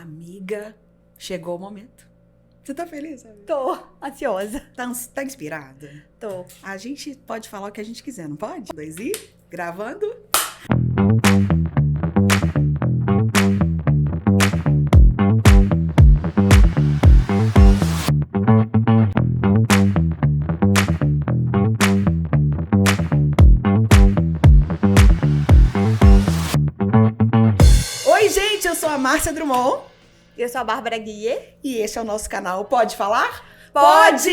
Amiga, chegou o momento. Você tá feliz, amiga? Tô ansiosa. Tá inspirada? Tô. A gente pode falar o que a gente quiser, não pode? 2 e gravando. Oi, gente, eu sou a Márcia Drummond. Eu sou a Bárbara Guier. E esse é o nosso canal Pode Falar? Pode!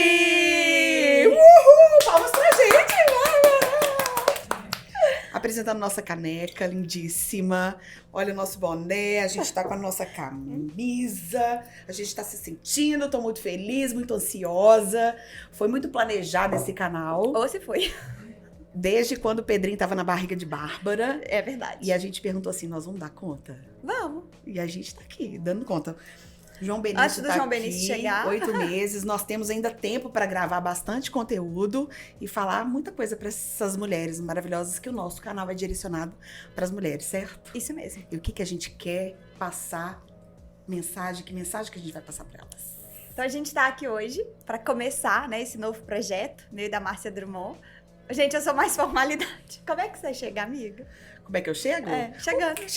Uhul! Palmas pra gente, Bárbara! Apresentando nossa caneca lindíssima. Olha o nosso boné, a gente tá com a nossa camisa. A gente tá se sentindo, tô muito feliz, muito ansiosa. Foi muito planejado esse canal. Ou se foi. Desde quando o Pedrinho tava na barriga de Bárbara. É verdade. E a gente perguntou assim, nós vamos dar conta? Vamos. E a gente tá aqui, dando conta. João Benício Antes do tá João aqui, Benício chegar. 8 meses. Nós temos ainda tempo para gravar bastante conteúdo e falar muita coisa para essas mulheres maravilhosas que o nosso canal é direcionado para as mulheres, certo? Isso mesmo. E o que a gente quer passar, mensagem, que mensagem que a gente vai passar para elas? Então a gente tá aqui hoje para começar, né, esse novo projeto, meu e da Márcia Drummond. Gente, eu sou mais formalidade. Como é que você chega, amiga? Como é que eu chego? Chegando.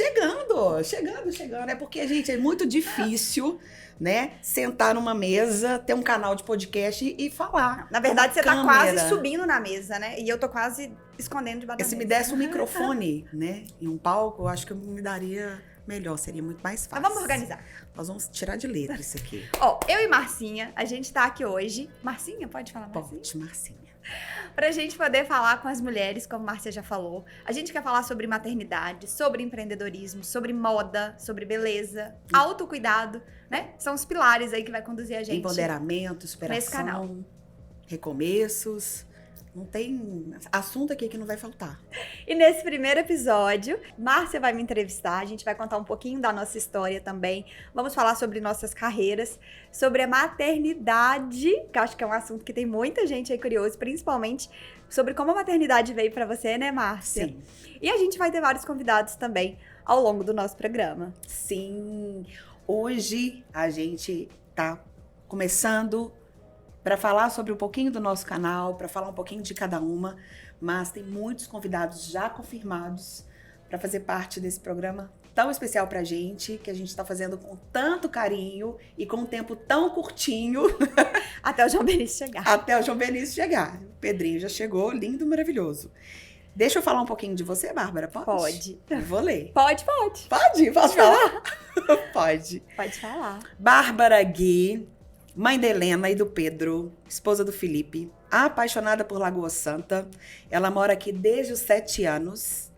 Chegando. É porque, gente, é muito difícil, né? Sentar numa mesa, ter um canal de podcast e falar. Na verdade, você tá câmera. quase subindo na mesa, né? E eu tô quase escondendo debaixo da Se mesa. me desse um microfone, né? E um palco, eu acho que eu me daria melhor. Seria muito mais fácil. Mas vamos organizar. Nós vamos tirar de letra isso aqui. Ó, eu e Marcinha, a gente tá aqui hoje. Marcinha, pode falar Marcinha? Pode, Marcinha. Pra gente poder falar com as mulheres, como a Márcia já falou. A gente quer falar sobre maternidade, sobre empreendedorismo, sobre moda, sobre beleza, autocuidado, né? São os pilares aí que vai conduzir a gente. Empoderamento, nesse canal. superação, recomeços. Não tem assunto aqui que não vai faltar. E nesse primeiro episódio, Márcia vai me entrevistar, a gente vai contar um pouquinho da nossa história também. Vamos falar sobre nossas carreiras, sobre a maternidade, que eu acho que é um assunto que tem muita gente aí curioso, principalmente sobre como a maternidade veio pra você, né, Márcia? Sim. E a gente vai ter vários convidados também ao longo do nosso programa. Sim. Hoje a gente tá começando para falar sobre um pouquinho do nosso canal, para falar um pouquinho de cada uma, mas tem muitos convidados já confirmados para fazer parte desse programa tão especial pra gente, que a gente está fazendo com tanto carinho e com um tempo tão curtinho. Até o João Benício chegar. Até o João Benício chegar. O Pedrinho já chegou, lindo, maravilhoso. Deixa eu falar um pouquinho de você, Bárbara, pode? Pode. Eu vou ler. Pode. Pode? Posso falar? Pode. Pode falar. Bárbara Gui, mãe da Helena e do Pedro, esposa do Felipe, apaixonada por Lagoa Santa. Ela mora aqui desde os 7 anos.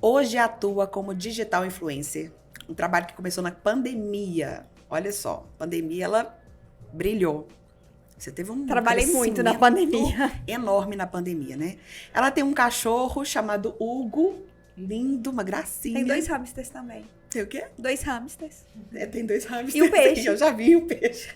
Hoje atua como digital influencer. Um trabalho que começou na pandemia. Olha só, pandemia ela brilhou. Você teve um Trabalhei muito na pandemia. Enorme na pandemia, né? Ela tem um cachorro chamado Hugo, lindo, uma gracinha. Tem 2 hamsters também. Tem o quê? 2 hamsters. Tem 2 hamsters. E um peixe. Eu já vi um peixe.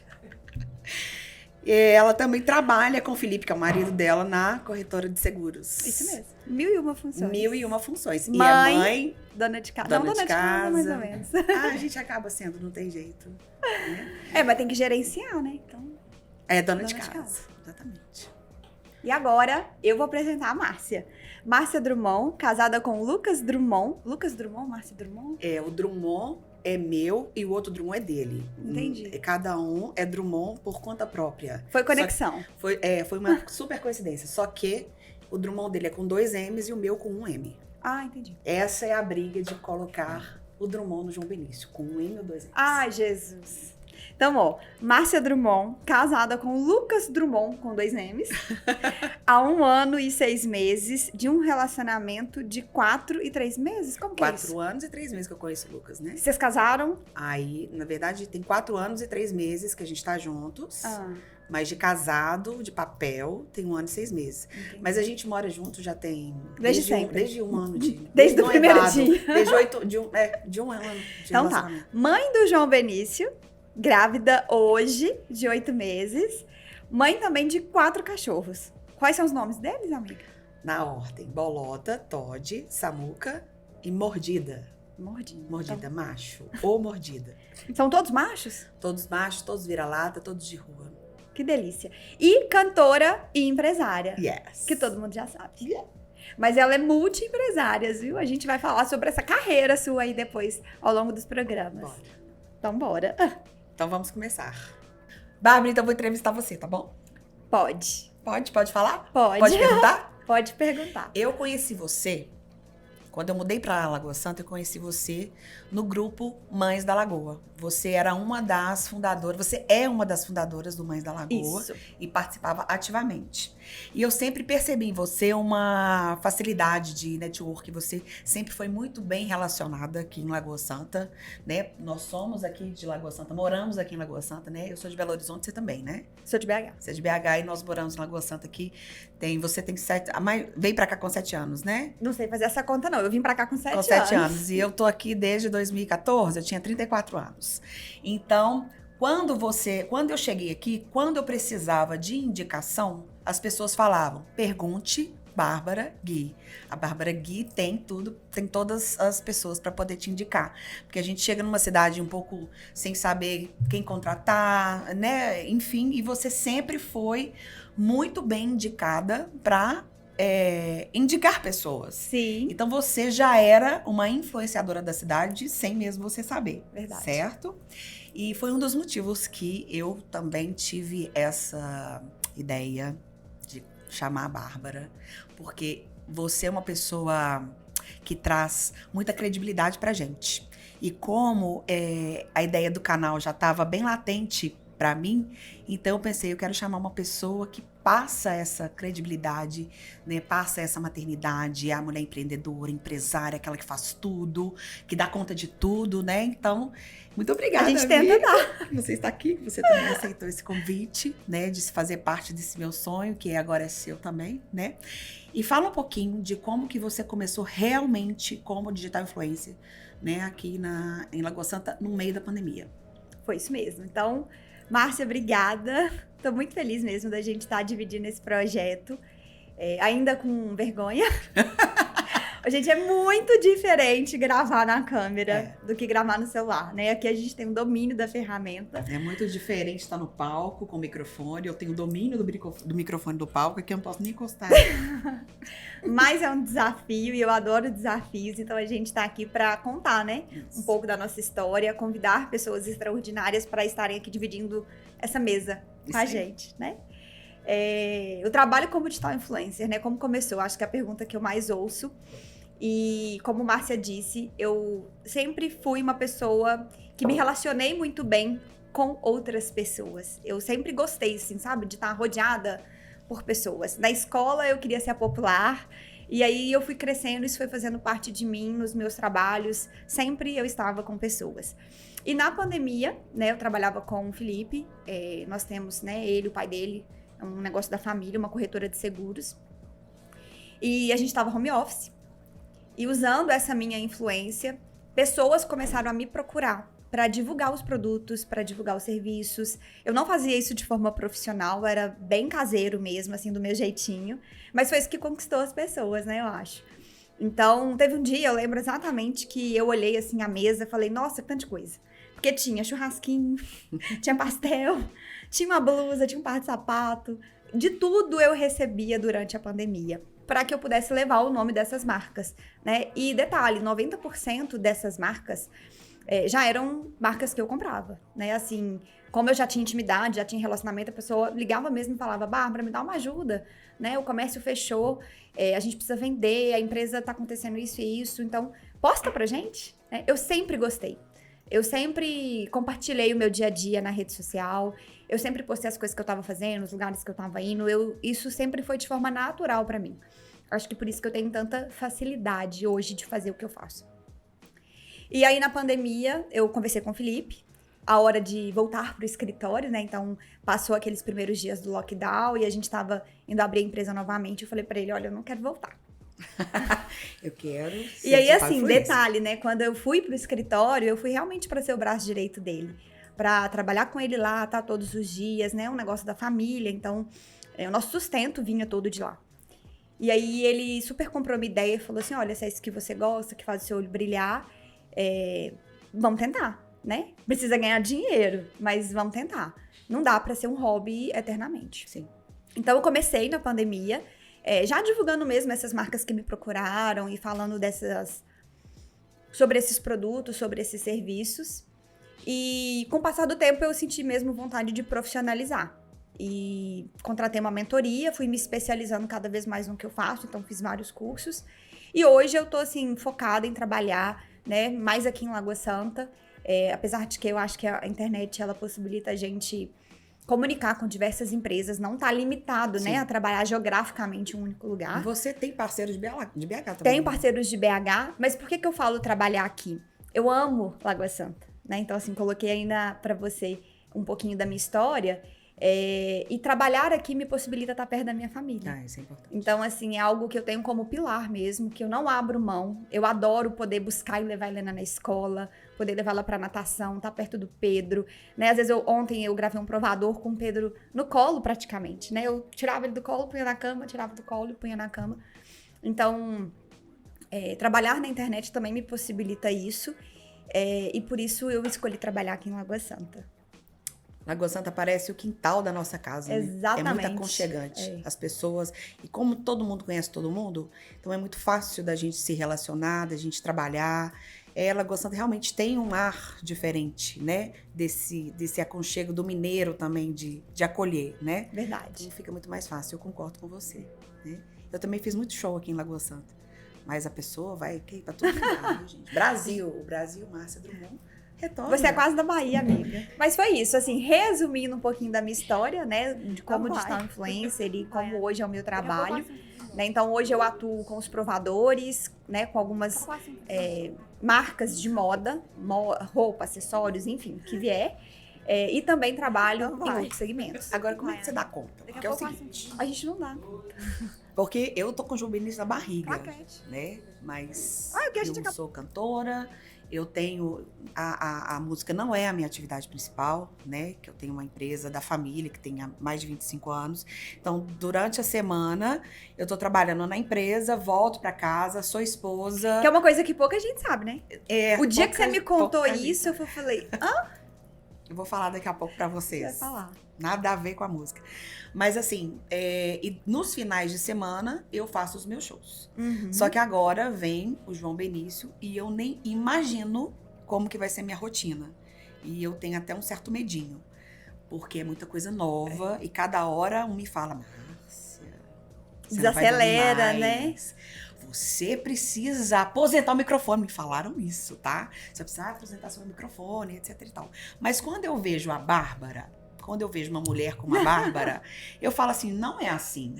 Ela também trabalha com o Felipe, que é o marido dela, na corretora de seguros. Isso mesmo. 1001 funções. 1001 funções. E Mãe, é mãe, dona de casa. dona Não, de dona de casa, mais ou casa. menos. A gente acaba sendo, não tem jeito. Né? Mas tem que gerenciar, né? Então. É dona de Dona de casa. casa. Exatamente. E agora, eu vou apresentar a Márcia. Márcia Drummond, casada com Lucas Drummond. Lucas Drummond, Márcia Drummond? O Drummond é meu e o outro Drummond é dele. Entendi. Cada um é Drummond por conta própria. Foi conexão. Foi uma super coincidência. Só que o Drummond dele é com 2 M's e o meu com 1 M. Ah, entendi. Essa é a briga de colocar o Drummond no João Benício, com 1 M ou 2 M's. Ai, Jesus. Então, ó, Márcia Drummond, casada com Lucas Drummond, com 2 M's, há 1 ano e 6 meses de um relacionamento de 4 e 3 meses. Como que é isso? 4 anos e 3 meses que eu conheço o Lucas, né? Vocês casaram? Aí, na verdade, tem 4 anos e 3 meses que a gente tá juntos. Ah, Mas de casado, de papel, tem 1 ano e 6 meses. entendi. Mas a gente mora junto já tem... Desde sempre. Desde 1 ano de... Desde o não primeiro errado, dia. Desde de um ano de Então tá. relacionamento. Mãe do João Benício, grávida hoje, de 8 meses. Mãe também de 4 cachorros. Quais são os nomes deles, amiga? Na ordem, Bolota, Todd, Samuca e Mordida. Mordida. Mordida, macho ou mordida. São todos machos? Todos machos, todos vira-lata, todos de rua. Que delícia. E cantora e empresária. Yes. Que todo mundo já sabe. Yeah. Mas ela é multi-empresária, viu? A gente vai falar sobre essa carreira sua aí depois, ao longo dos programas. Bora. Então, bora. Então vamos começar. Bárbara, então eu vou entrevistar você, tá bom? Pode. Pode falar? Pode. Pode perguntar? Pode perguntar. Eu conheci você, quando eu mudei pra Lagoa Santa, eu conheci você no grupo Mães da Lagoa. Você era uma das fundadoras, você é uma das fundadoras do Mães da Lagoa. Isso. E participava ativamente. E eu sempre percebi em você uma facilidade de network, você sempre foi muito bem relacionada aqui em Lagoa Santa, né? Nós somos aqui de Lagoa Santa, moramos aqui em Lagoa Santa, né? Eu sou de Belo Horizonte, você também, né? Sou de BH. Você é de BH e nós moramos em Lagoa Santa aqui. Você tem 7, veio pra cá com 7 anos, né? Não sei fazer essa conta, não. Eu vim pra cá com 7 Com 7 anos. E eu tô aqui desde 2014, eu tinha 34 anos. Então, quando eu cheguei aqui, quando eu precisava de indicação, as pessoas falavam, pergunte Bárbara Gui. A Bárbara Gui tem tudo, tem todas as pessoas para poder te indicar. Porque a gente chega numa cidade um pouco sem saber quem contratar, né? Enfim, e você sempre foi muito bem indicada para indicar pessoas. Sim. Então você já era uma influenciadora da cidade sem mesmo você saber. Verdade. Certo? E foi um dos motivos que eu também tive essa ideia de chamar a Bárbara, porque você é uma pessoa que traz muita credibilidade pra gente. E como a ideia do canal já estava bem latente pra mim, então eu pensei, eu quero chamar uma pessoa que passa essa credibilidade, né? Passa essa maternidade, é a mulher empreendedora, empresária, aquela que faz tudo, que dá conta de tudo, né? Então, muito obrigada. A gente tenta dar. Você está aqui, você também aceitou esse convite, né? De fazer parte desse meu sonho, que agora é seu também, né? E fala um pouquinho de como que você começou realmente como digital influencer, né? Aqui em Lagoa Santa, no meio da pandemia. Foi isso mesmo. Então, Márcia, obrigada. Tô muito feliz mesmo da gente estar dividindo esse projeto, ainda com vergonha. Gente, é muito diferente gravar na câmera do que gravar no celular, né? Aqui a gente tem o domínio da ferramenta. É muito diferente estar no palco com o microfone. Eu tenho o domínio do microfone do palco, aqui eu não posso nem encostar. Mas é um desafio e eu adoro desafios, então a gente tá aqui para contar, né? Isso. Um pouco da nossa história, convidar pessoas extraordinárias para estarem aqui dividindo essa mesa com a gente, né? Eu trabalho como digital influencer, né? Como começou? Acho que é a pergunta que eu mais ouço. E como Márcia disse, eu sempre fui uma pessoa que me relacionei muito bem com outras pessoas. Eu sempre gostei, assim, sabe? De estar rodeada por pessoas. Na escola eu queria ser a popular, e aí eu fui crescendo, isso foi fazendo parte de mim nos meus trabalhos. Sempre eu estava com pessoas. E na pandemia, né, eu trabalhava com o Felipe, nós temos, né, ele, o pai dele, um negócio da família, uma corretora de seguros. E a gente estava home office. E usando essa minha influência, pessoas começaram a me procurar para divulgar os produtos, para divulgar os serviços. Eu não fazia isso de forma profissional, era bem caseiro mesmo, assim, do meu jeitinho. Mas foi isso que conquistou as pessoas, né, eu acho. Então, teve um dia, eu lembro exatamente que eu olhei, assim, a mesa e falei, nossa, que tanta coisa. Porque tinha churrasquinho, tinha pastel, tinha uma blusa, tinha um par de sapato. De tudo eu recebia durante a pandemia, para que eu pudesse levar o nome dessas marcas, né? E detalhe, 90% dessas marcas já eram marcas que eu comprava, né? Assim, como eu já tinha intimidade, já tinha relacionamento, a pessoa ligava mesmo e falava, Bárbara, me dá uma ajuda, né? O comércio fechou, a gente precisa vender, a empresa tá acontecendo isso e isso, então posta pra gente, né? Eu sempre gostei. Eu sempre compartilhei o meu dia a dia na rede social, eu sempre postei as coisas que eu tava fazendo, os lugares que eu tava indo, isso sempre foi de forma natural pra mim. Acho que por isso que eu tenho tanta facilidade hoje de fazer o que eu faço. E aí, na pandemia, eu conversei com o Felipe, a hora de voltar pro escritório, né? Então, passou aqueles primeiros dias do lockdown e a gente tava indo abrir a empresa novamente. Eu falei pra ele, olha, eu não quero voltar. Eu quero. E aí, assim, detalhe, né? Quando eu fui pro escritório, eu fui realmente para ser o braço direito dele. Pra trabalhar com ele lá, tá? Todos os dias, né? Um negócio da família. Então, o nosso sustento vinha todo de lá. E aí, ele super comprou uma ideia e falou assim, olha, se é isso que você gosta, que faz o seu olho brilhar, Vamos tentar, né? Precisa ganhar dinheiro, mas vamos tentar. Não dá pra ser um hobby eternamente. Sim. Então, eu comecei na pandemia, já divulgando mesmo essas marcas que me procuraram e falando sobre esses produtos, sobre esses serviços. E com o passar do tempo, eu senti mesmo vontade de profissionalizar. E contratei uma mentoria, fui me especializando cada vez mais no que eu faço, então fiz vários cursos. E hoje eu tô, assim, focada em trabalhar, né, mais aqui em Lagoa Santa. Apesar de que eu acho que a internet, ela possibilita a gente comunicar com diversas empresas, não tá limitado, né, a trabalhar geograficamente em um único lugar. E você tem parceiros de BH também? Tenho parceiros de BH, mas por que eu falo trabalhar aqui? Eu amo Lagoa Santa, né? Então, assim, coloquei ainda pra você um pouquinho da minha história. E trabalhar aqui me possibilita estar perto da minha família. Isso é importante. Então, assim, é algo que eu tenho como pilar mesmo, que eu não abro mão. Eu adoro poder buscar e levar a Helena na escola, poder levar ela pra natação, estar perto do Pedro, né? Às vezes, ontem eu gravei um provador com o Pedro no colo, praticamente, né? Eu tirava ele do colo, punha na cama, tirava do colo e punha na cama. Então, trabalhar na internet também me possibilita isso. E por isso eu escolhi trabalhar aqui em Lagoa Santa. Lagoa Santa parece o quintal da nossa casa, Exatamente. Né? É muito aconchegante. As pessoas... E como todo mundo conhece todo mundo, então é muito fácil da gente se relacionar, da gente trabalhar. Lagoa Santa realmente tem um ar diferente, né? Desse aconchego do mineiro também, de acolher, né? Verdade. Então fica muito mais fácil, eu concordo com você. Né? Eu também fiz muito show aqui em Lagoa Santa. Mas a pessoa vai pra todo lugar, gente. O Brasil, Márcia Drummond. Retorna. Você é quase da Bahia, amiga. Mas foi isso, assim, resumindo um pouquinho da minha história, né? De como digital influencer e como hoje é o meu trabalho. Né? Então, hoje eu atuo com os provadores, né? Com algumas marcas de moda, roupa, acessórios, enfim, que vier. E também trabalho em outros segmentos. Agora, como é que você dá conta? Porque é o seguinte... A gente não dá. Porque eu tô com o João Benício na barriga, Claquete. né? Mas eu eu sou cantora, eu tenho... A música não é a minha atividade principal, né? Que eu tenho uma empresa da família que tem há mais de 25 anos. Então, durante a semana, eu tô trabalhando na empresa, volto pra casa, sou esposa... Que é uma coisa que pouca gente sabe, né? O dia que você me contou isso, eu falei... Eu vou falar daqui a pouco pra vocês. Você vai falar. Nada a ver com a música. Mas assim, e nos finais de semana, eu faço os meus shows. Uhum. Só que agora vem o João Benício e eu nem imagino como que vai ser minha rotina. E eu tenho até um certo medinho. Porque é muita coisa nova e cada hora um me fala, Márcia, você desacelera, não vai né? mais. Você precisa aposentar o microfone. Me falaram isso, tá? Você precisa aposentar seu microfone, etc e tal. Mas quando eu vejo a Bárbara, quando eu vejo uma mulher como a Bárbara, eu falo assim, não é assim.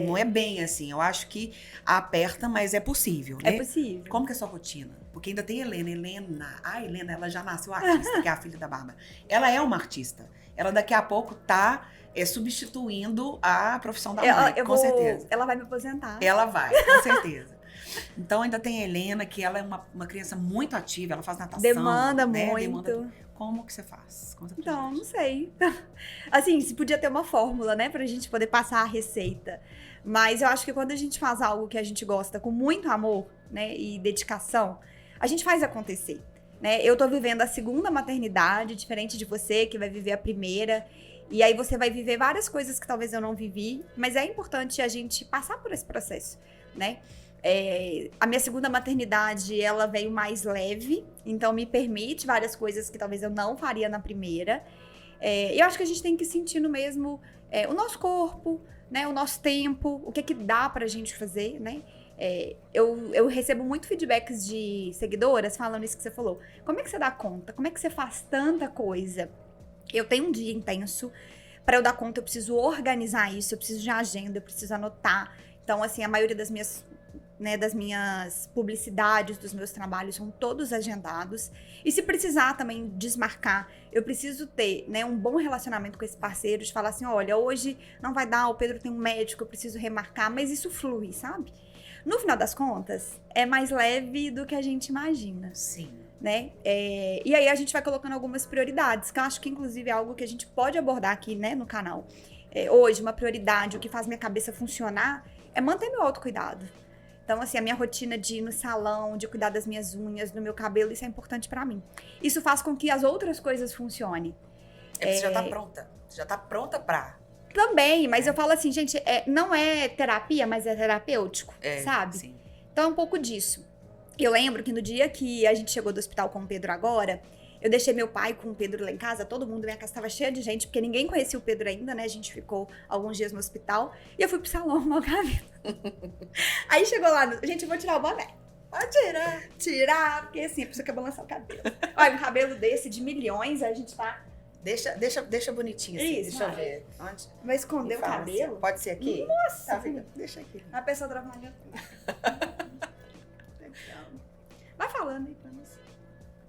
Não é bem assim. Eu acho que aperta, mas é possível, né? É possível. Como que é a sua rotina? Porque ainda tem Helena. A Helena, ela já nasceu artista, que é a filha da Bárbara. Ela é uma artista. Ela daqui a pouco tá substituindo a profissão da mãe, com certeza. Ela vai me aposentar. Ela vai, com certeza. Então ainda tem a Helena, que ela é uma criança muito ativa, ela faz natação. Demanda né? muito. Como que você faz? Então, não sei. Assim, se podia ter uma fórmula, né, pra gente poder passar a receita. Mas eu acho que quando a gente faz algo que a gente gosta com muito amor, né, e dedicação, a gente faz acontecer, né? Eu tô vivendo a segunda maternidade, diferente de você, que vai viver a primeira. E aí você vai viver várias coisas que talvez eu não vivi, mas é importante a gente passar por esse processo, né? A minha segunda maternidade, ela veio mais leve, então me permite várias coisas que talvez eu não faria na primeira. E eu acho que a gente tem que sentir no mesmo o nosso corpo, né? O nosso tempo, o que dá pra gente fazer, né? Eu recebo muito feedbacks de seguidoras falando isso que você falou. Como é que você dá conta? Como é que você faz tanta coisa? Eu tenho um dia intenso, para eu dar conta eu preciso organizar isso, eu preciso de agenda, eu preciso anotar. Então, assim, a maioria das minhas publicidades, dos meus trabalhos são todos agendados. E se precisar também desmarcar, eu preciso ter, né, um bom relacionamento com esse parceiro, de falar assim, olha, hoje não vai dar, o Pedro tem um médico, eu preciso remarcar, mas isso flui, sabe? No final das contas, é mais leve do que a gente imagina. Sim. Né? E aí a gente vai colocando algumas prioridades, que eu acho que inclusive é algo que a gente pode abordar aqui, né, no canal. Hoje, uma prioridade, o que faz minha cabeça funcionar, é manter meu autocuidado. Então, assim, a minha rotina de ir no salão, de cuidar das minhas unhas, do meu cabelo, isso é importante pra mim. Isso faz com que as outras coisas funcionem. Você já tá pronta. Você já tá pronta pra... Também, mas eu falo assim, gente, não é terapia, mas é terapêutico, sabe? Sim. Então é um pouco disso. Eu lembro que no dia que a gente chegou do hospital com o Pedro agora, eu deixei meu pai com o Pedro lá em casa, todo mundo, minha casa estava cheia de gente, porque ninguém conhecia o Pedro ainda, né? A gente ficou alguns dias no hospital, e eu fui pro salão arrumar o cabelo. Aí chegou lá, gente, eu vou tirar o boné. Pode tirar. Tirar, porque assim, a pessoa quer balançar o cabelo. Olha, um cabelo desse de milhões, a gente tá... Deixa bonitinho assim, Isso, deixa eu ver. Onde? Vai esconder o cabelo? Pode ser aqui? Nossa! Tá, deixa aqui. A pessoa trabalhando. Vai falando aí pra nós.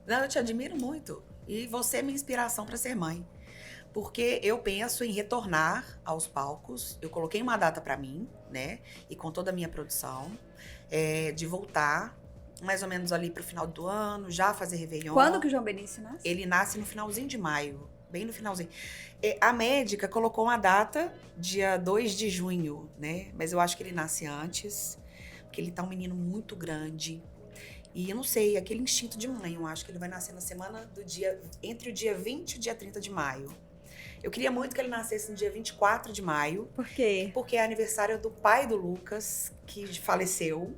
Não, eu te admiro muito. E você é minha inspiração para ser mãe. Porque eu penso em retornar aos palcos. Eu coloquei uma data para mim, né? E com toda a minha produção, de voltar mais ou menos ali pro final do ano, já fazer Réveillon. Quando que o João Benício nasce? Ele nasce no finalzinho de maio. Bem no finalzinho. A médica colocou uma data, dia 2 de junho, né? Mas eu acho que ele nasce antes, porque ele tá um menino muito grande. E eu não sei, aquele instinto de mãe, eu acho que ele vai nascer na semana do dia, entre o dia 20 e o dia 30 de maio. Eu queria muito que ele nascesse no dia 24 de maio. Por quê? Porque é aniversário do pai do Lucas, que faleceu.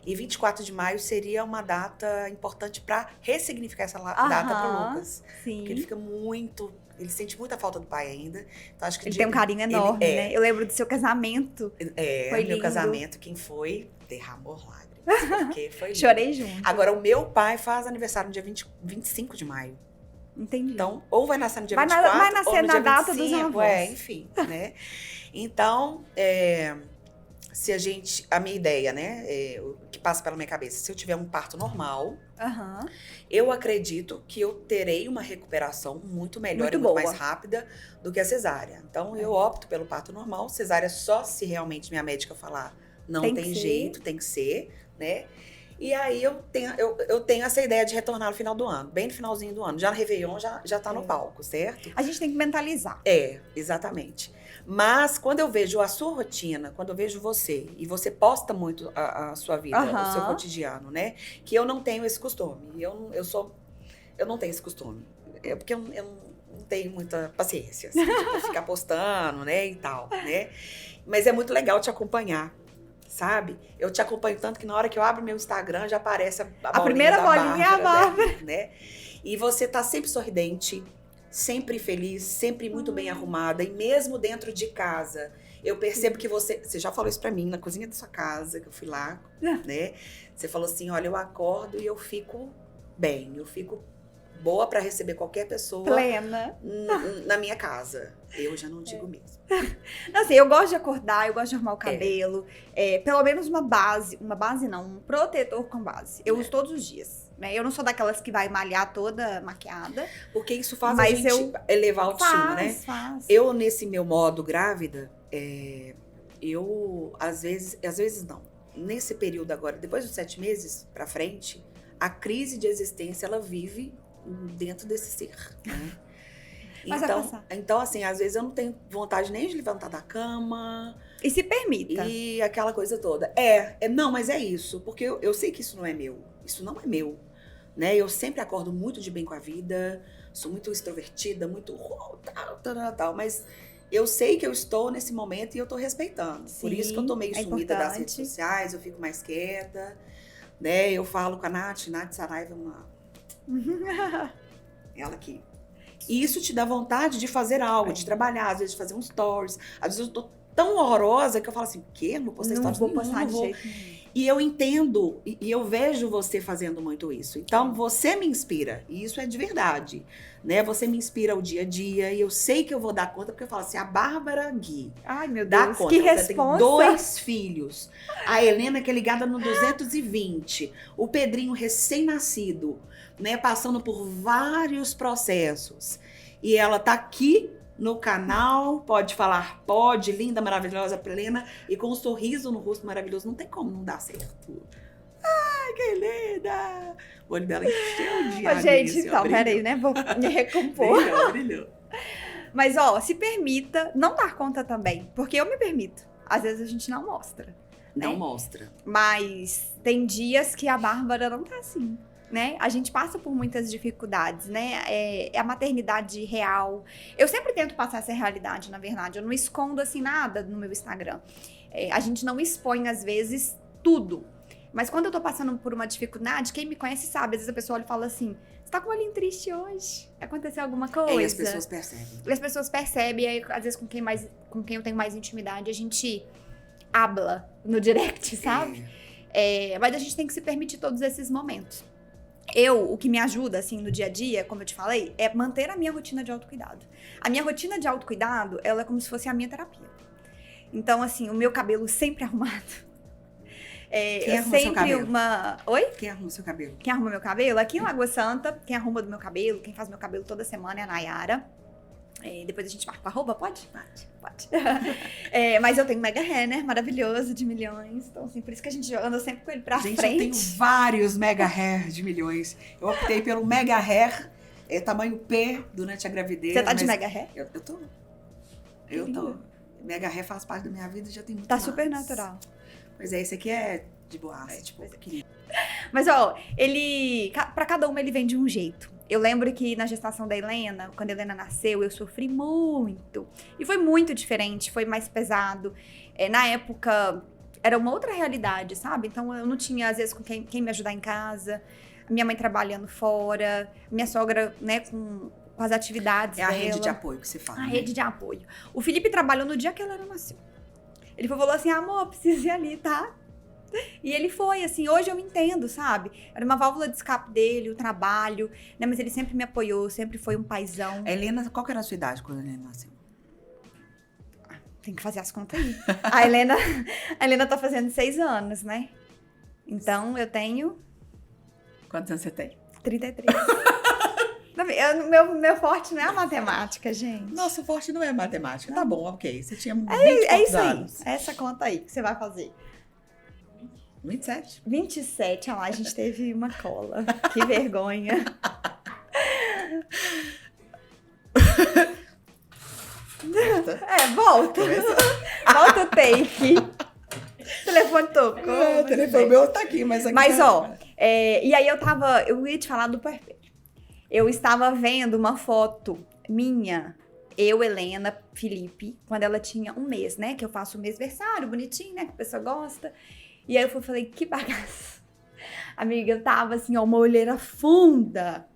E 24 de maio seria uma data importante para ressignificar essa data para Lucas. Sim. Porque ele fica muito... Ele sente muita falta do pai ainda. Então, acho que ele tem um carinho enorme, né? Eu lembro do seu casamento. Foi meu lindo. Casamento, quem foi, derramou lágrimas. Porque foi lindo. Chorei junto. Agora, o meu pai faz aniversário no dia 25 de maio. Entendi. Então, ou vai nascer no dia 24, vai nascer ou no na dia data 25, dos avós. enfim, né? Então, a minha ideia, né, o que passa pela minha cabeça, se eu tiver um parto normal, eu acredito que eu terei uma recuperação muito melhor muito e muito boa. mais rápida do que a cesárea. Então, eu opto pelo parto normal, cesárea só se realmente minha médica falar não tem jeito, tem que ser, né? E aí eu tenho essa ideia de retornar no final do ano, bem no finalzinho do ano. Já no Réveillon já tá no palco, certo? A gente tem que mentalizar. Exatamente. Mas quando eu vejo a sua rotina, quando eu vejo você, e você posta muito a sua vida, o seu cotidiano, né? Que eu não tenho esse costume. Eu não tenho esse costume. Porque eu não tenho muita paciência, assim, tipo, ficar postando, né, e tal, né? Mas é muito legal te acompanhar. Sabe? Eu te acompanho tanto que na hora que eu abro meu Instagram já aparece a primeira bolinha é a Bárbara, né? E você tá sempre sorridente, sempre feliz, sempre muito bem arrumada. E mesmo dentro de casa, eu percebo que você já falou isso pra mim na cozinha da sua casa, que eu fui lá, né? Você falou assim, olha, eu acordo e eu fico bem, eu fico boa pra receber qualquer pessoa plena na minha casa. Eu já não digo mesmo. Não, assim, eu gosto de acordar, eu gosto de arrumar o cabelo. Pelo menos uma base não, um protetor com base. Eu uso todos os dias, né? Eu não sou daquelas que vai malhar toda maquiada. Porque isso faz a gente elevar a autoestima, né? Faz. Eu, nesse meu modo grávida, eu, às vezes não. Nesse período agora, depois dos 7 meses pra frente, a crise de existência, ela vive dentro desse ser, né? Então, assim, às vezes eu não tenho vontade nem de levantar da cama. E se permita. E aquela coisa toda. Não, mas é isso. Porque eu sei que isso não é meu. Isso não é meu. Né? Eu sempre acordo muito de bem com a vida. Sou muito extrovertida, muito tal. Mas eu sei que eu estou nesse momento e eu tô respeitando. Sim, por isso que eu tô meio sumida das redes sociais. Eu fico mais quieta. Né? Eu falo com a Nath Saraiva, ela aqui. E isso te dá vontade de fazer algo, de trabalhar, às vezes de fazer um stories. Às vezes eu tô tão horrorosa que eu falo assim, o quê? Não vou postar stories? Não vou postar de jeito nenhum. E eu entendo, e eu vejo você fazendo muito isso. Então, você me inspira, e isso é de verdade, né? Você me inspira o dia a dia, e eu sei que eu vou dar conta, porque eu falo assim, a Bárbara Gui, ai, meu Deus, dá conta. que Você responsa. tem 2 filhos, a Helena que é ligada no 220, o Pedrinho recém-nascido, né? Passando por vários processos. E ela tá aqui no canal, pode falar, linda, maravilhosa, plena, e com um sorriso no rosto maravilhoso. Não tem como não dar certo. Ai, que linda! O olho dela encheu de água. Gente, então, peraí, né? Vou me recompor. Brilhou. Mas, se permita não dar conta também. Porque eu me permito. Às vezes a gente não mostra. né? Não mostra. Mas tem dias que a Bárbara não tá assim, né? A gente passa por muitas dificuldades, né? É a maternidade real. Eu sempre tento passar essa realidade, na verdade. Eu não escondo, assim, nada no meu Instagram. A gente não expõe, às vezes, tudo. Mas quando eu tô passando por uma dificuldade, quem me conhece sabe. Às vezes a pessoa olha e fala assim, você tá com o olhinho triste hoje? Aconteceu alguma coisa? E as pessoas percebem. E as pessoas percebem, e aí, às vezes, com quem eu tenho mais intimidade, a gente habla no direct, sabe? Mas a gente tem que se permitir todos esses momentos. O que me ajuda, assim, no dia a dia, como eu te falei, é manter a minha rotina de autocuidado. A minha rotina de autocuidado, ela é como se fosse a minha terapia. Então, assim, o meu cabelo sempre arrumado. Quem arruma seu cabelo? Oi? Quem arruma seu cabelo? Quem arruma meu cabelo? Aqui em Lagoa Santa, quem arruma do meu cabelo, quem faz meu cabelo toda semana é a Nayara. Depois a gente marca com arroba, pode? Pode. Mas eu tenho um mega hair, né? Maravilhoso, de milhões. Então, assim, por isso que a gente anda sempre com ele pra frente. Gente, eu tenho vários mega hair de milhões. Eu optei pelo mega hair, tamanho P, durante a gravidez. Você tá de mega hair? Eu tô. Eu tô. Mega hair faz parte da minha vida e já tem muito Tá mais. super natural. Pois esse aqui é de boas, tipo, querido. Mas, ó, pra cada uma ele vem de um jeito. Eu lembro que na gestação da Helena, quando a Helena nasceu, eu sofri muito. E foi muito diferente, foi mais pesado. Na época, era uma outra realidade, sabe? Então, eu não tinha, às vezes, com quem me ajudar em casa. Minha mãe trabalhando fora. Minha sogra, né, com as atividades dela. É a rede de apoio que você fala. A rede de apoio. O Felipe trabalhou no dia que a Helena nasceu. Ele falou assim, amor, preciso ir ali, tá? E ele foi, assim, hoje eu entendo, sabe? Era uma válvula de escape dele, o trabalho, né? Mas ele sempre me apoiou, sempre foi um paizão. A Helena, qual que era a sua idade quando a Helena nasceu? Tem que fazer as contas aí. A Helena tá fazendo 6 anos, né? Então, eu tenho... Quantos anos você tem? 33. Meu forte não é a matemática, gente. Nosso forte não é matemática. Tá bom, ok. Você tinha 20 É isso anos. aí. Essa conta aí que você vai fazer. 27. 27, olha lá, a gente teve uma cola. Que vergonha. Volta. Volta o take. O telefone tocou. O telefone meu tá aqui, mas aqui. Mas, e aí eu ia te falar do puerpério. Eu estava vendo uma foto minha, eu, Helena, Felipe, quando ela tinha 1 mês, né? Que eu faço o mêsversário, bonitinho, né? Que a pessoa gosta. E aí eu falei, que bagaço. Amiga, eu tava assim, ó, uma olheira funda.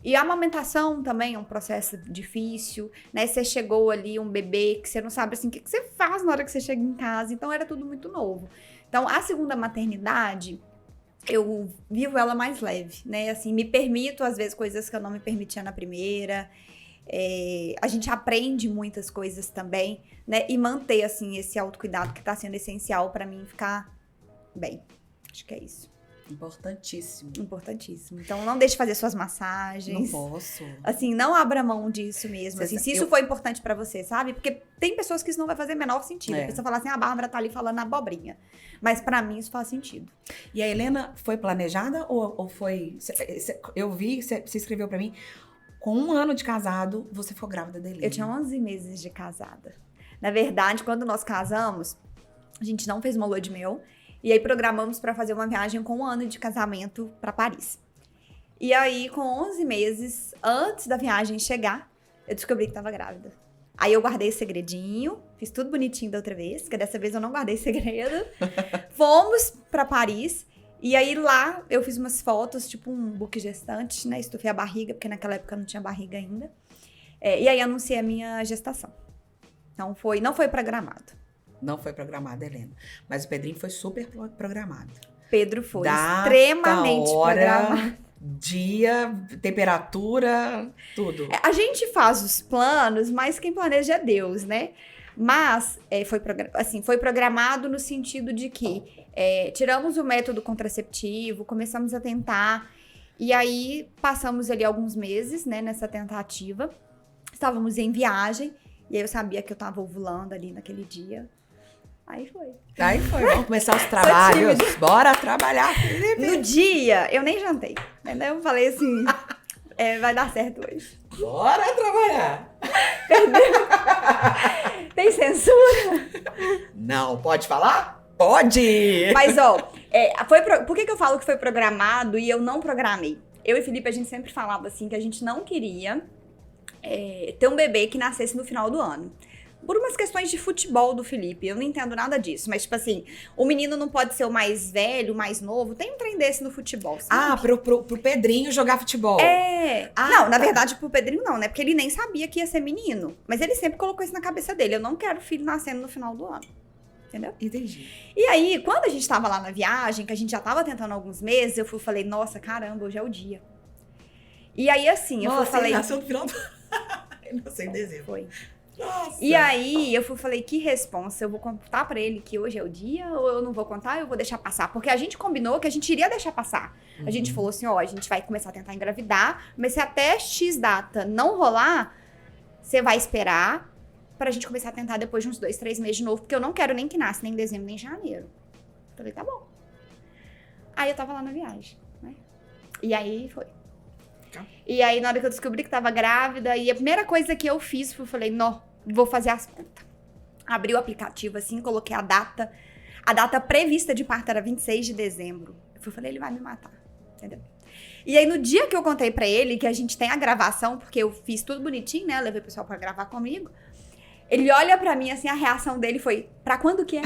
E a amamentação também é um processo difícil, né? Você chegou ali, um bebê, que você não sabe, assim, o que você faz na hora que você chega em casa. Então, era tudo muito novo. Então, a segunda maternidade, eu vivo ela mais leve, né? Assim, me permito, às vezes, coisas que eu não me permitia na primeira. A gente aprende muitas coisas também, né? E manter, assim, esse autocuidado que tá sendo essencial pra mim ficar bem. Acho que é isso. Importantíssimo. Importantíssimo. Então, não deixe de fazer suas massagens. Não posso. Assim, não abra mão disso mesmo. Assim, se isso foi importante pra você, sabe? Porque tem pessoas que isso não vai fazer o menor sentido. A pessoa fala assim, a Bárbara tá ali falando abobrinha. Mas pra mim isso faz sentido. E a Helena foi planejada ou foi... Eu vi, você escreveu pra mim, com 1 ano de casado, você foi grávida da Helena. Eu tinha 11 meses de casada. Na verdade, quando nós casamos, a gente não fez uma lua de mel. E aí programamos pra fazer uma viagem com 1 ano de casamento pra Paris. E aí, com 11 meses, antes da viagem chegar, eu descobri que tava grávida. Aí eu guardei esse segredinho, fiz tudo bonitinho da outra vez, porque dessa vez eu não guardei segredo. Fomos pra Paris, e aí lá eu fiz umas fotos, tipo um book gestante, né? Estufei a barriga, porque naquela época eu não tinha barriga ainda. E aí anunciei a minha gestação. Então não foi programado. Não foi programado, Helena. Mas o Pedrinho foi super programado. Pedro foi Data, extremamente hora, programado. Dia, temperatura, tudo. A gente faz os planos, mas quem planeja é Deus, né? Mas foi programado no sentido de que tiramos o método contraceptivo, começamos a tentar, e aí passamos ali alguns meses, né, nessa tentativa. Estávamos em viagem, e aí eu sabia que eu estava ovulando ali naquele dia. Aí foi. Vamos começar os trabalhos. Bora trabalhar, Felipe. No dia, eu nem jantei. Entendeu? Eu falei assim, vai dar certo hoje. Bora trabalhar. Entendeu? Tem censura? Não, pode falar? Pode! Mas, ó, por que eu falo que foi programado e eu não programei? Eu e Felipe, a gente sempre falava assim, que a gente não queria ter um bebê que nascesse no final do ano. Por umas questões de futebol do Felipe, eu não entendo nada disso. Mas, tipo assim, o menino não pode ser o mais velho, o mais novo. Tem um trem desse no futebol, sabe? Pro Pedrinho jogar futebol. Não, na verdade, pro Pedrinho não, né? Porque ele nem sabia que ia ser menino. Mas ele sempre colocou isso na cabeça dele. Eu não quero filho nascendo no final do ano. Entendeu? Entendi. E aí, quando a gente tava lá na viagem, que a gente já tava tentando há alguns meses, eu falei, nossa, caramba, hoje é o dia. E aí, assim, falei... Ele nasceu no final do ano. Ele nasceu em dezembro. Foi. Nossa. E aí, falei, que responsa, eu vou contar pra ele que hoje é o dia, ou eu não vou contar, eu vou deixar passar? Porque a gente combinou que a gente iria deixar passar. A gente falou assim, ó, a gente vai começar a tentar engravidar, mas se até X data não rolar, você vai esperar pra gente começar a tentar depois de uns 2, 3 meses de novo, porque eu não quero nem que nasça, nem em dezembro, nem em janeiro. Falei, tá bom. Aí eu tava lá na viagem, né? E aí foi. E aí, na hora que eu descobri que tava grávida, e a primeira coisa que eu fiz, eu falei, não, vou fazer as contas. Abri o aplicativo assim, coloquei a data. A data prevista de parto era 26 de dezembro. Eu falei, ele vai me matar, entendeu? E aí, no dia que eu contei pra ele, que a gente tem a gravação, porque eu fiz tudo bonitinho, né? Eu levei o pessoal pra gravar comigo. Ele olha pra mim, assim, a reação dele foi, pra quando que é?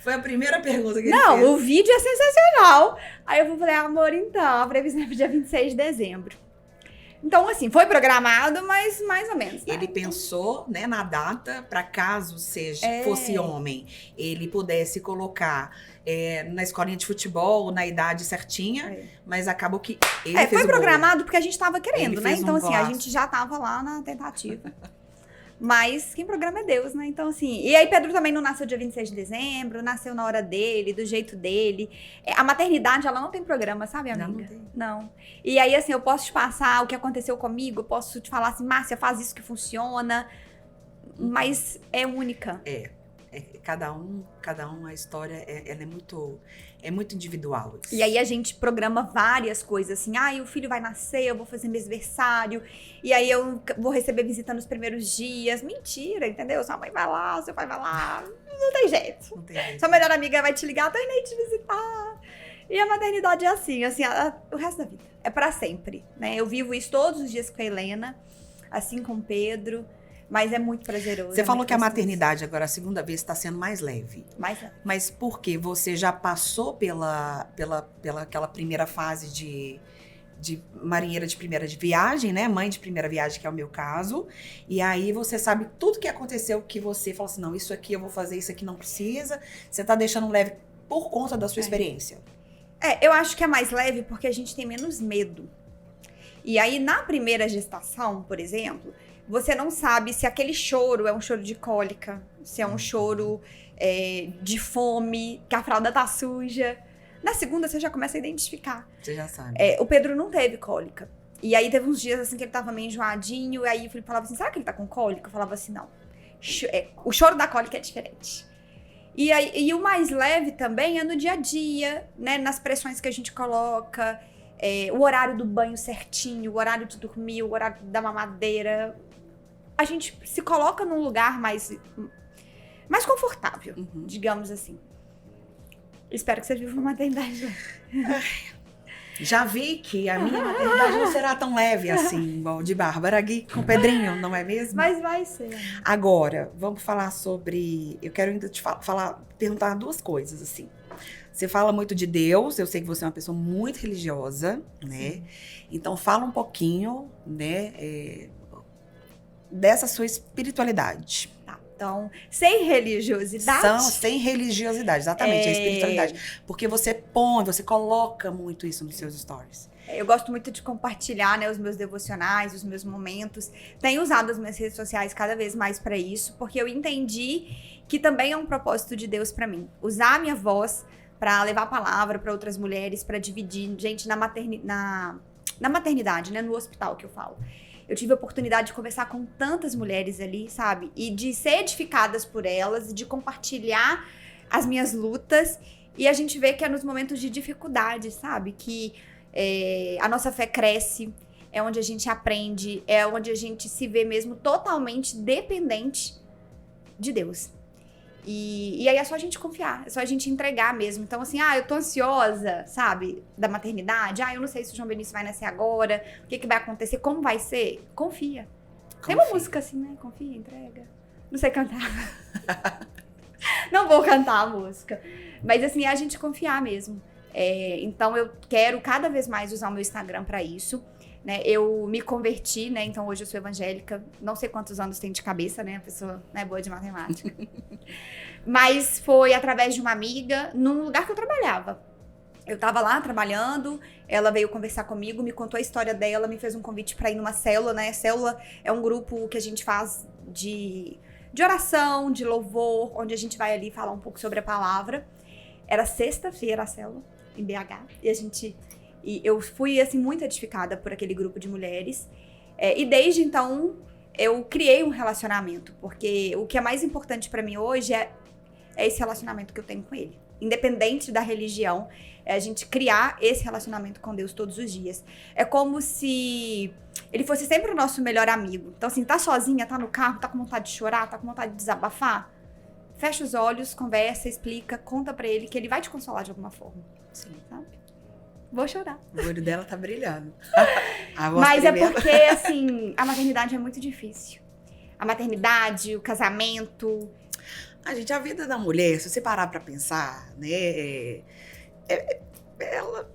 Foi a primeira pergunta que ele Não, fez. o vídeo é sensacional. Aí eu falei, amor, então, a previsão é pro dia 26 de dezembro. Então, assim, foi programado, mas mais ou menos. Né? Ele pensou, né, na data, para caso fosse homem, ele pudesse colocar na escolinha de futebol, na idade certinha, mas acabou que ele fez foi o programado gol. porque a gente tava querendo, Ele né? fez Então, assim, a golaço. gente já tava lá na tentativa. Mas quem programa é Deus, né? Então, assim... E aí, Pedro também não nasceu dia 26 de dezembro, nasceu na hora dele, do jeito dele. A maternidade, ela não tem programa, sabe, amiga? Não tem. Não. E aí, assim, eu posso te passar o que aconteceu comigo, eu posso te falar assim, Márcia, faz isso que funciona. Mas é única. Cada um, a história, ela é muito individual. Isso. E aí a gente programa várias coisas, assim, o filho vai nascer, eu vou fazer mêsversário, e aí eu vou receber visita nos primeiros dias. Mentira, entendeu? Sua mãe vai lá, seu pai vai lá, não tem jeito. Não tem jeito. Sua melhor amiga vai te ligar, tô indo aí te visitar. E a maternidade é assim, o resto da vida. É pra sempre, né? Eu vivo isso todos os dias com a Helena, assim com o Pedro. Mas é muito prazeroso. Você falou que a gostoso. maternidade, agora a segunda vez, está sendo mais leve. Mais leve. Mas por quê? Você já passou pela aquela primeira fase de marinheira de primeira viagem, né? Mãe de primeira viagem, que é o meu caso. E aí você sabe tudo que aconteceu, que você fala assim, não, isso aqui eu vou fazer, isso aqui não precisa. Você tá deixando leve por conta da sua experiência. Eu acho que é mais leve porque a gente tem menos medo. E aí, na primeira gestação, por exemplo... Você não sabe se aquele choro é um choro de cólica, se é um choro de fome, que a fralda tá suja. Na segunda, você já começa a identificar. Você já sabe. O Pedro não teve cólica. E aí, teve uns dias assim que ele tava meio enjoadinho. E aí, o Felipe falava assim, será que ele tá com cólica? Eu falava assim, não. O choro da cólica é diferente. E o mais leve também é no dia a dia, né? Nas pressões que a gente coloca. O horário do banho certinho, o horário de dormir, o horário da mamadeira... A gente se coloca num lugar mais confortável, digamos assim. Espero que você viva uma maternidade. Já vi que a minha maternidade não será tão leve assim, igual de Bárbara aqui com o Pedrinho, não é mesmo? Mas vai ser. Agora, vamos falar sobre... Eu quero ainda te perguntar duas coisas, assim. Você fala muito de Deus, eu sei que você é uma pessoa muito religiosa, né? Sim. Então, fala um pouquinho, né... dessa sua espiritualidade. Tá, então, sem religiosidade? Sem religiosidade, exatamente, a espiritualidade. Porque você coloca muito isso nos seus stories. Eu gosto muito de compartilhar, né, os meus devocionais, os meus momentos. Tenho usado as minhas redes sociais cada vez mais para isso, porque eu entendi que também é um propósito de Deus para mim. Usar a minha voz para levar a palavra para outras mulheres, para dividir, gente, na maternidade, né, no hospital que eu falo. Eu tive a oportunidade de conversar com tantas mulheres ali, sabe? E de ser edificadas por elas, e de compartilhar as minhas lutas. E a gente vê que é nos momentos de dificuldade, sabe? Que a nossa fé cresce, é onde a gente aprende, é onde a gente se vê mesmo totalmente dependente de Deus. E aí é só a gente confiar, é só a gente entregar mesmo. Então, assim, eu tô ansiosa, sabe, da maternidade. Eu não sei se o João Benício vai nascer agora, o que vai acontecer, como vai ser. Confia. Tem uma música assim, né? Confia, entrega. Não sei cantar. Não vou cantar a música. Mas, assim, é a gente confiar mesmo. Então, eu quero cada vez mais usar o meu Instagram pra isso. Né, eu me converti, né? Então hoje eu sou evangélica. Não sei quantos anos tem de cabeça, né? A pessoa não é boa de matemática. Mas foi através de uma amiga, num lugar que eu trabalhava. Eu tava lá trabalhando, ela veio conversar comigo, me contou a história dela, me fez um convite pra ir numa célula, né? Célula é um grupo que a gente faz de oração, de louvor, onde a gente vai ali falar um pouco sobre a palavra. Era sexta-feira a célula, em BH, e eu fui, assim, muito edificada por aquele grupo de mulheres. E desde então, eu criei um relacionamento. Porque o que é mais importante pra mim hoje é esse relacionamento que eu tenho com ele. Independente da religião, é a gente criar esse relacionamento com Deus todos os dias. É como se ele fosse sempre o nosso melhor amigo. Então, assim, tá sozinha, tá no carro, tá com vontade de chorar, tá com vontade de desabafar. Fecha os olhos, conversa, explica, conta pra ele que ele vai te consolar de alguma forma. Sim. Sabe? Vou chorar. O olho dela tá brilhando. Mas é porque, assim, a maternidade é muito difícil. A maternidade, o casamento. A vida da mulher, se você parar pra pensar, né? Ela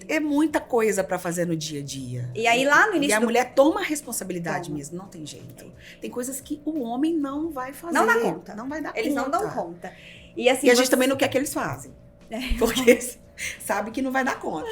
é muita coisa pra fazer no dia a dia. E aí lá no início E a mulher toma a responsabilidade mesmo, não tem jeito. Tem coisas que o homem não vai fazer. Não dá conta. Não vai dar conta. Eles não dão conta. E, assim, a gente também não quer que eles fazem. Porque sabe que não vai dar conta.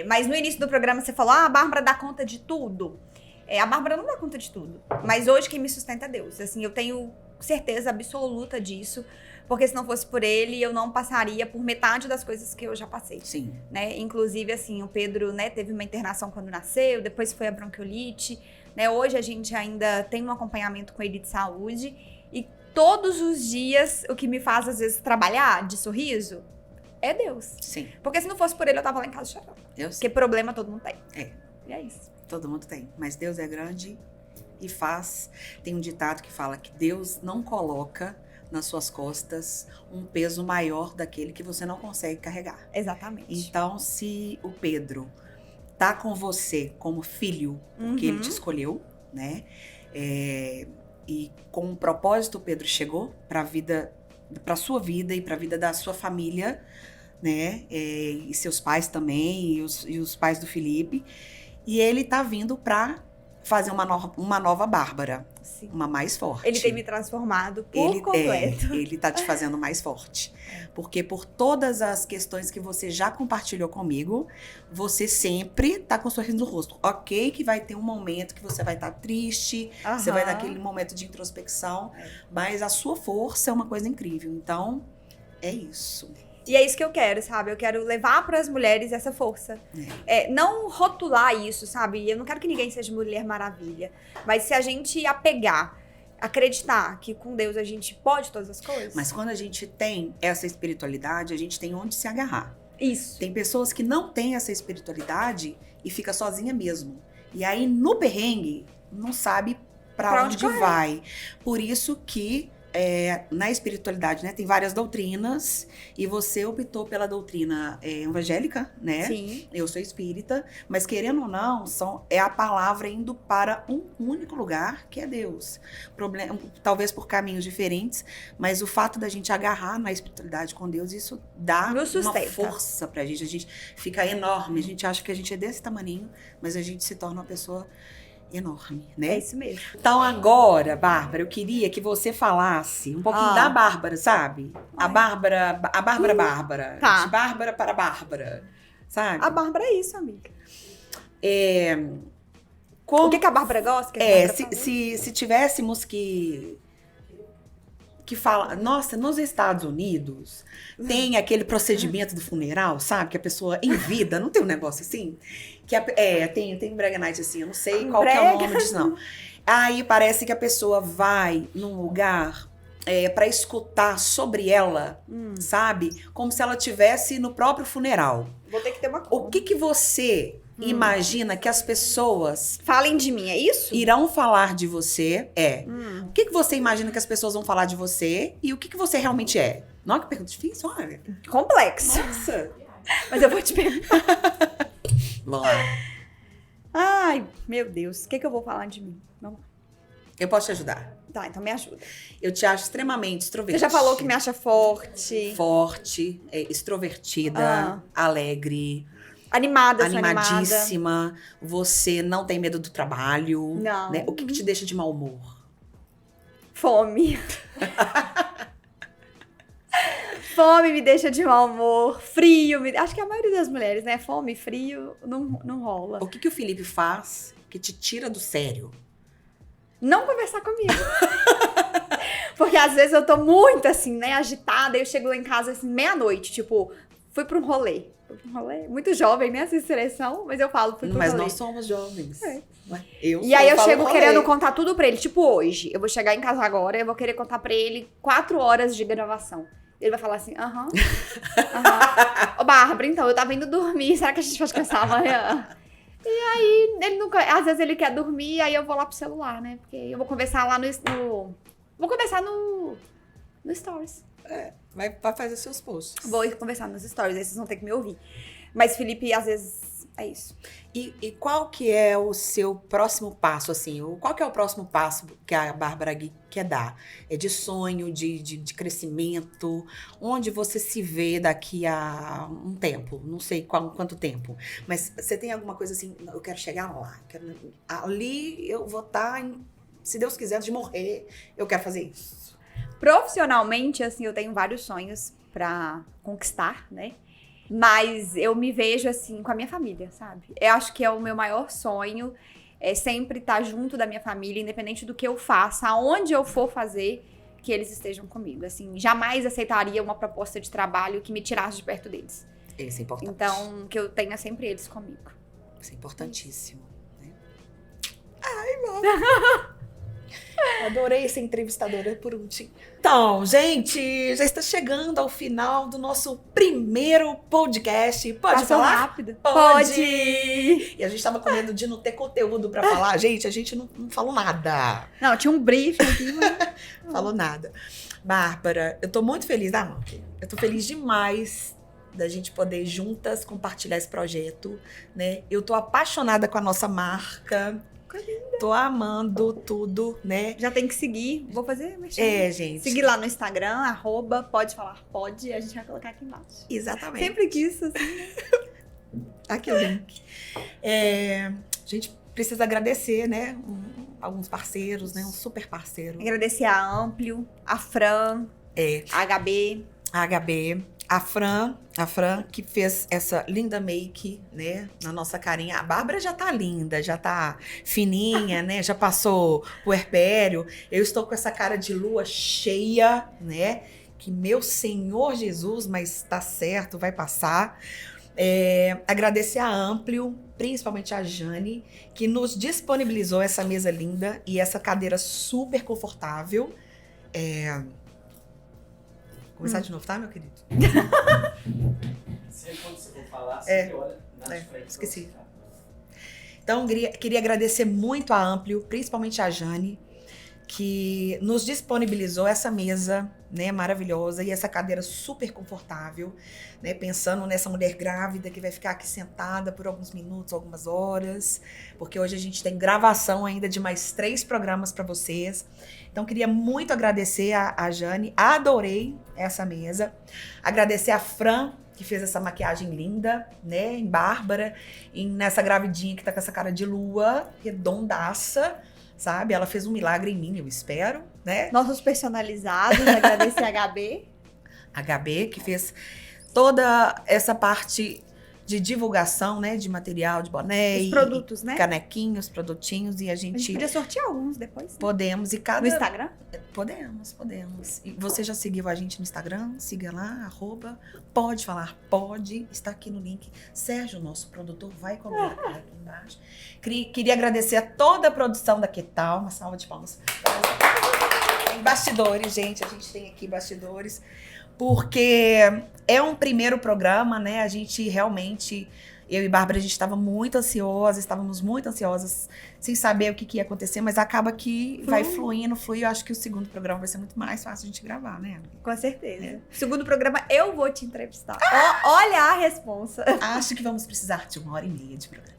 Mas no início do programa você falou, a Bárbara dá conta de tudo. A Bárbara não dá conta de tudo. Mas hoje quem me sustenta é Deus. Assim, eu tenho certeza absoluta disso. Porque se não fosse por ele, eu não passaria por metade das coisas que eu já passei. Sim. Né? Inclusive, assim, o Pedro, né, teve uma internação quando nasceu, depois foi a bronquiolite. Né? Hoje a gente ainda tem um acompanhamento com ele de saúde. E todos os dias, o que me faz, às vezes, trabalhar de sorriso é Deus. Sim. Porque se não fosse por ele, eu tava lá em casa chorando. Eu sei. Porque problema todo mundo tem. E é isso. Todo mundo tem. Mas Deus é grande e faz. Tem um ditado que fala que Deus não coloca nas suas costas um peso maior daquele que você não consegue carregar. Exatamente. Então, se o Pedro tá com você como filho, porque ele te escolheu, né? E com um propósito, o Pedro chegou pra sua vida e pra vida da sua família, né? E seus pais também, e os pais do Felipe. E ele tá vindo pra fazer uma nova Bárbara. Sim. Uma mais forte. Ele tem me transformado por completo. Ele tá te fazendo mais forte. Porque por todas as questões que você já compartilhou comigo, você sempre tá com um sorriso no rosto. Ok que vai ter um momento que você vai estar triste, você vai dar aquele momento de introspecção, mas a sua força é uma coisa incrível. Então, é isso. E é isso que eu quero, sabe? Eu quero levar para as mulheres essa força. Não rotular isso, sabe? Eu não quero que ninguém seja Mulher Maravilha. Mas se a gente apegar, acreditar que com Deus a gente pode todas as coisas. Mas quando a gente tem essa espiritualidade, a gente tem onde se agarrar. Isso. Tem pessoas que não têm essa espiritualidade e fica sozinha mesmo. E aí, no perrengue, não sabe pra onde vai. Por isso que na espiritualidade, né, tem várias doutrinas e você optou pela doutrina evangélica, né? Sim. Eu sou espírita, mas querendo ou não, é a palavra indo para um único lugar, que é Deus. Talvez por caminhos diferentes, mas o fato da gente agarrar na espiritualidade com Deus, isso dá uma força pra gente. A gente fica enorme, a gente acha que a gente é desse tamaninho, mas a gente se torna uma pessoa enorme, né? É isso mesmo. Então agora, Bárbara, eu queria que você falasse um pouquinho da Bárbara, sabe? A Bárbara. Tá. De Bárbara para Bárbara, sabe? A Bárbara é isso, amiga. O que a Bárbara gosta? Se tivéssemos que fala, nossa, nos Estados Unidos tem aquele procedimento do funeral, sabe? Que a pessoa em vida, não tem um negócio assim? Tem Brega Night assim, eu não sei qual que é o nome disso, não. Aí parece que a pessoa vai num lugar pra escutar sobre ela, sabe? Como se ela estivesse no próprio funeral. Vou ter que ter uma conta. O que você imagina que as pessoas Falem de mim, é isso? irão falar de você. O que você imagina que as pessoas vão falar de você e o que você realmente é? Não, que pergunta difícil, olha. Complexo. Nossa. Mas eu vou te perguntar. Vamos lá. Ai, meu Deus. O que eu vou falar de mim? Vamos lá. Eu posso te ajudar. Tá, então me ajuda. Eu te acho extremamente Você extrovertida. já falou que me acha forte. Forte, extrovertida, alegre, Animada, sou animada. animadíssima. Você não tem medo do trabalho. Não. Né? O que te deixa de mau humor? Fome. Fome me deixa de mau humor. Frio. Acho que a maioria das mulheres, né? Fome e frio não rola. O que o Felipe faz que te tira do sério? Não conversar comigo. Porque às vezes eu tô muito assim, né, agitada, eu chego lá em casa assim, meia-noite, tipo, fui pra um rolê. Muito jovem, né, essa expressão, mas eu falo, fui pra um Mas rolê. nós somos jovens. É. E Aí eu chego querendo contar tudo pra ele, tipo hoje. Eu vou chegar em casa agora, eu vou querer contar pra ele 4 horas de gravação. Ele vai falar assim, aham. Ô, Bárbara, então, eu tava indo dormir, será que a gente pode começar amanhã? E aí, ele nunca. Às vezes ele quer dormir, aí eu vou lá pro celular, né? Porque eu vou conversar lá vou conversar no Stories. Vai fazer seus posts. Vou conversar nos Stories, aí vocês vão ter que me ouvir. Mas Felipe, às vezes, é isso. E qual que é o seu próximo passo, assim? Qual que é o próximo passo que a Bárbara Gui quer dar? É de sonho, de crescimento? Onde você se vê daqui a um tempo? Não sei quanto tempo. Mas você tem alguma coisa assim, eu quero chegar lá. Ali eu vou estar, se Deus quiser, de morrer, eu quero fazer isso. Profissionalmente, assim, eu tenho vários sonhos pra conquistar, né? Mas eu me vejo, assim, com a minha família, sabe? Eu acho que é o meu maior sonho, é sempre estar junto da minha família, independente do que eu faça, aonde eu for fazer, que eles estejam comigo. Assim, jamais aceitaria uma proposta de trabalho que me tirasse de perto deles. Isso é importante. Então, que eu tenha sempre eles comigo. Isso é importantíssimo, né? Ai, mano. Adorei ser entrevistadora por último. Então, gente, já está chegando ao final do nosso primeiro podcast. Pode Passou falar? rápido? Pode! E a gente estava com medo de não ter conteúdo para falar. Gente, a gente não falou nada. Não, tinha um briefing aqui, mas... Falou nada. Bárbara, eu tô muito feliz, eu tô feliz demais da gente poder juntas compartilhar esse projeto, né? Eu tô apaixonada com a nossa marca. Tô amando tudo, né? Já tem que seguir. Vou fazer, mas gente. seguir lá no Instagram, @podefalarpod, a gente vai colocar aqui embaixo. Exatamente. Sempre quis, assim. Aqui o link. A gente precisa agradecer, né? Alguns parceiros, né? Um super parceiro. Agradecer a Amplio, a Fran, a HB. A HB. A Fran, que fez essa linda make, né, na nossa carinha. A Bárbara já tá linda, já tá fininha, né, já passou o puerpério. Eu estou com essa cara de lua cheia, né, que meu Senhor Jesus, mas tá certo, vai passar. Agradecer a Amplio, principalmente a Jane, que nos disponibilizou essa mesa linda e essa cadeira super confortável. Começar de novo, tá, meu querido? Sempre quando você for falar, você olha na frente. Esqueci. Então, queria agradecer muito a Amplio, principalmente a Jane, que nos disponibilizou essa mesa, né, maravilhosa, e essa cadeira super confortável, né, pensando nessa mulher grávida que vai ficar aqui sentada por alguns minutos, algumas horas, porque hoje a gente tem gravação ainda de mais 3 programas para vocês. Então, queria muito agradecer a Jane, adorei essa mesa, agradecer a Fran, que fez essa maquiagem linda, né, em Bárbara, nessa gravidinha que tá com essa cara de lua, redondaça, sabe? Ela fez um milagre em mim, eu espero, né? Nossos personalizados, agradecer a HB. HB, que fez toda essa parte de divulgação, né? De material, de boné. Os produtos, né? Canequinhos, produtinhos. E a A gente gente podia sortear alguns depois. Né? podemos. E cada... No Instagram? Podemos. E você já seguiu a gente no Instagram? Siga lá, @pode falar, pode. Está aqui no link. Sérgio, nosso produtor, vai colocar aqui embaixo. Queria agradecer a toda a produção da Que Tal. Uma salva de palmas. Tem bastidores, gente. A gente tem aqui bastidores. Porque é um primeiro programa, né? A gente realmente Eu e Bárbara, a gente estávamos muito ansiosas, sem saber o que ia acontecer, mas acaba que vai fluindo. Eu acho que o segundo programa vai ser muito mais fácil de a gente gravar, né? Com certeza. Segundo programa, eu vou te entrevistar. Olha a responsa. Acho que vamos precisar de 1h30 de programa.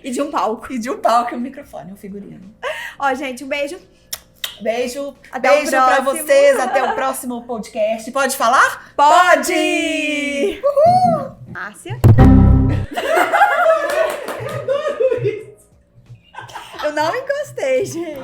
E de um palco. E de um palco, um microfone, um figurino. Ó, gente, um beijo. Beijo. Até Beijo o pra próximo. vocês. Até o próximo podcast. Pode falar? Pode! Uhul! Márcia. Eu não encostei, gente.